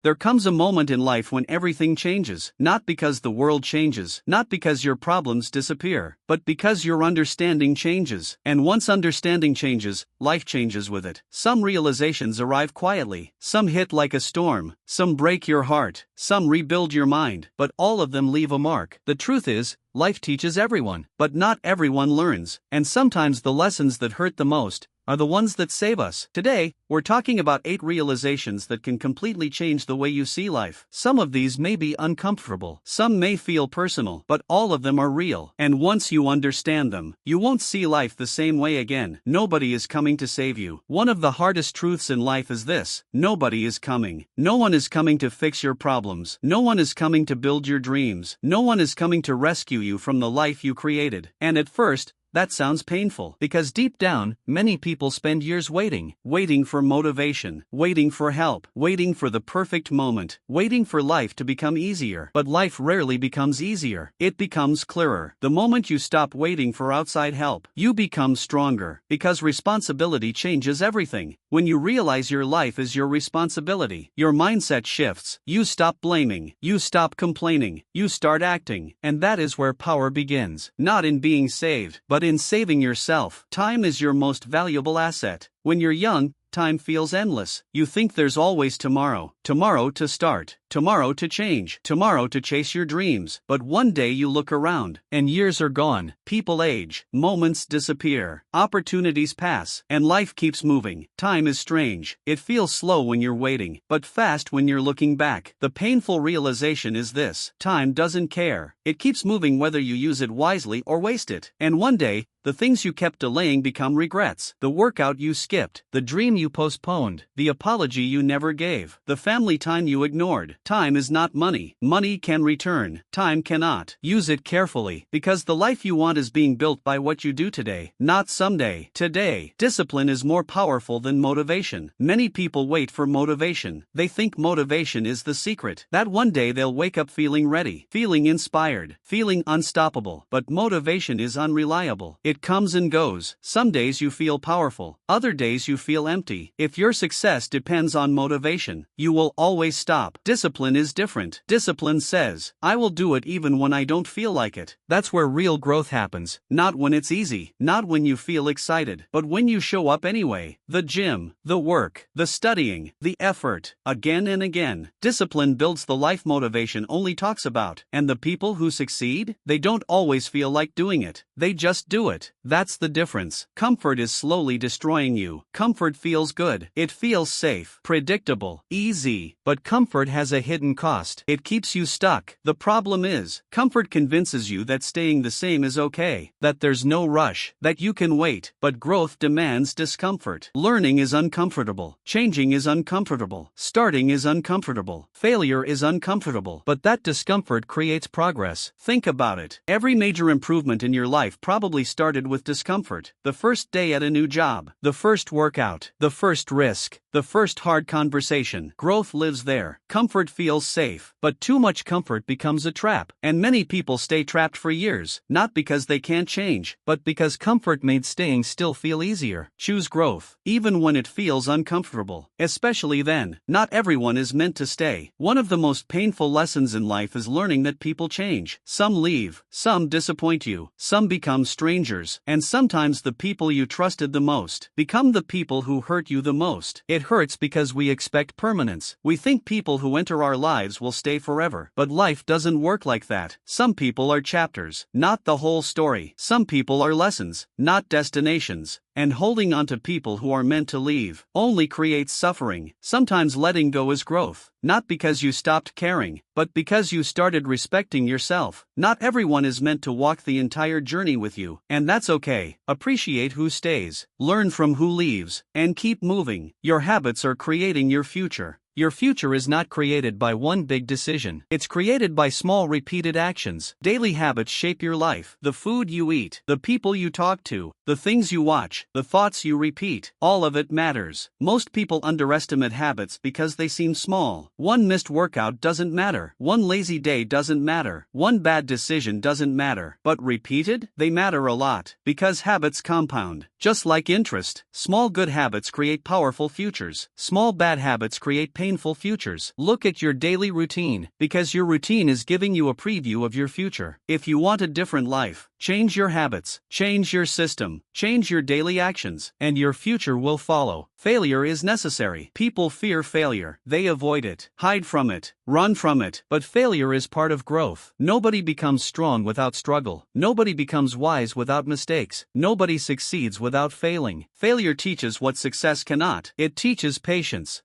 There comes a moment in life when everything changes, not because the world changes, not because your problems disappear, but because your understanding changes. And once understanding changes, life changes with it. Some realizations arrive quietly, some hit like a storm, some break your heart, some rebuild your mind, but all of them leave a mark. The truth is, life teaches everyone, but not everyone learns, and sometimes the lessons that hurt the most are the ones that save us. Today, we're talking about 8 realizations that can completely change the way you see life. Some of these may be uncomfortable, some may feel personal, but all of them are real. And once you understand them, you won't see life the same way again. Nobody is coming to save you. One of the hardest truths in life is this: nobody is coming. No one is coming to fix your problems. No one is coming to build your dreams. No one is coming to rescue you from the life you created. And at first, that sounds painful, because deep down, many people spend years waiting for motivation, waiting for help, waiting for the perfect moment, waiting for life to become easier. But life rarely becomes easier. It becomes clearer. The moment you stop waiting for outside help, you become stronger, because responsibility changes everything. When you realize your life is your responsibility, your mindset shifts. You stop blaming, you stop complaining, you start acting, and that is where power begins. Not in being saved, but in saving yourself. Time is your most valuable asset. When you're young, time feels endless. You think there's always tomorrow. Tomorrow to start. Tomorrow to change. Tomorrow to chase your dreams. But one day you look around, and years are gone. People age. Moments disappear. Opportunities pass. And life keeps moving. Time is strange. It feels slow when you're waiting, but fast when you're looking back. The painful realization is this: time doesn't care. It keeps moving whether you use it wisely or waste it. And one day, the things you kept delaying become regrets. The workout you skipped, the dream you postponed, the apology you never gave, the family time you ignored. Time is not money. Money can return. Time cannot. Use it carefully, because the life you want is being built by what you do today, not someday. Today. Discipline is more powerful than motivation. Many people wait for motivation. They think motivation is the secret, that one day they'll wake up feeling ready, feeling inspired, feeling unstoppable. But motivation is unreliable. It comes and goes. Some days you feel powerful, other days you feel empty. If your success depends on motivation, you will always stop. Discipline is different. Discipline says, I will do it even when I don't feel like it. That's where real growth happens. Not when it's easy, not when you feel excited, but when you show up anyway. The gym, the work, the studying, the effort, again and again. Discipline builds the life motivation only talks about. And the people who succeed, they don't always feel like doing it. They just do it. That's the difference. Comfort is slowly destroying you. Comfort feels good. It feels safe, predictable, easy. But comfort has a hidden cost. It keeps you stuck. The problem is, comfort convinces you that staying the same is okay, that there's no rush, that you can wait. But growth demands discomfort. Learning is uncomfortable. Changing is uncomfortable. Starting is uncomfortable. Failure is uncomfortable. But that discomfort creates progress. Think about it. Every major improvement in your life probably started with discomfort. The first day at a new job, the first workout, the first risk, the first hard conversation. Growth lives there. Comfort feels safe, but too much comfort becomes a trap. And many people stay trapped for years, not because they can't change, but because comfort made staying still feel easier. Choose growth, even when it feels uncomfortable. Especially then. Not everyone is meant to stay. One of the most painful lessons in life is learning that people change. Some leave, some disappoint you, some become strangers, and sometimes the people you trusted the most become the people who hurt you the most. It hurts because we expect permanence. We think people who enter our lives will stay forever. But life doesn't work like that. Some people are chapters, not the whole story. Some people are lessons, not destinations. And holding on to people who are meant to leave only creates suffering. Sometimes letting go is growth, not because you stopped caring, but because you started respecting yourself. Not everyone is meant to walk the entire journey with you, and that's okay. Appreciate who stays, learn from who leaves, and keep moving. Your habits are creating your future. Your future is not created by one big decision. It's created by small repeated actions. Daily habits shape your life. The food you eat, the people you talk to, the things you watch, the thoughts you repeat, all of it matters. Most people underestimate habits because they seem small. One missed workout doesn't matter. One lazy day doesn't matter. One bad decision doesn't matter. But repeated, they matter a lot. Because habits compound. Just like interest, small good habits create powerful futures. Small bad habits create painful painful futures. Look at your daily routine, because your routine is giving you a preview of your future. If you want a different life, change your habits, change your system, change your daily actions, and your future will follow. Failure is necessary. People fear failure. They avoid it, hide from it, run from it. But failure is part of growth. Nobody becomes strong without struggle. Nobody becomes wise without mistakes. Nobody succeeds without failing. Failure teaches what success cannot. It teaches patience,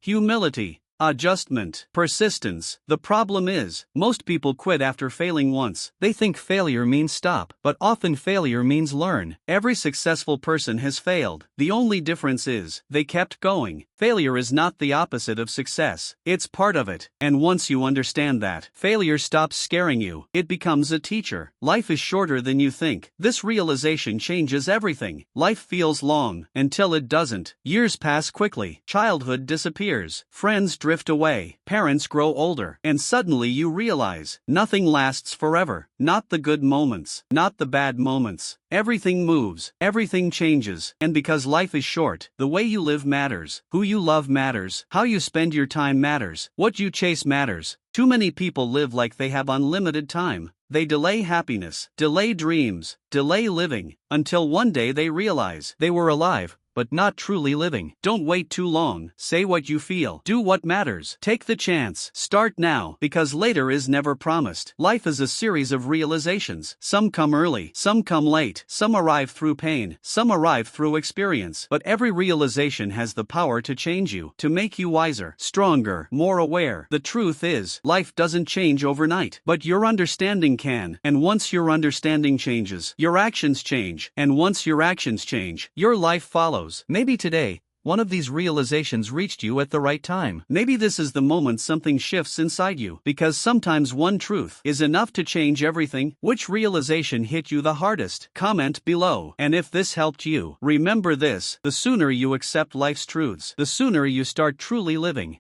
humility, adjustment, persistence. The problem is, most people quit after failing once. They think failure means stop, but often failure means learn. Every successful person has failed. The only difference is, they kept going. Failure is not the opposite of success. It's part of it. And once you understand that, failure stops scaring you. It becomes a teacher. Life is shorter than you think. This realization changes everything. Life feels long, until it doesn't. Years pass quickly. Childhood disappears. Friends drift away. Parents grow older. And suddenly you realize, nothing lasts forever. Not the good moments. Not the bad moments. Everything moves, everything changes, and because life is short, the way you live matters, who you love matters, how you spend your time matters, what you chase matters. Too many people live like they have unlimited time. They delay happiness, delay dreams, delay living, until one day they realize they were alive, but not truly living. Don't wait too long. Say what you feel. Do what matters. Take the chance. Start now, because later is never promised. Life is a series of realizations. Some come early, some come late, some arrive through pain, some arrive through experience. But every realization has the power to change you, to make you wiser, stronger, more aware. The truth is, life doesn't change overnight, but your understanding can. And once your understanding changes, your actions change. And once your actions change, your life follows. Maybe today, one of these realizations reached you at the right time. Maybe this is the moment something shifts inside you, because sometimes one truth is enough to change everything. Which realization hit you the hardest? Comment below. And if this helped you, remember this: the sooner you accept life's truths, the sooner you start truly living.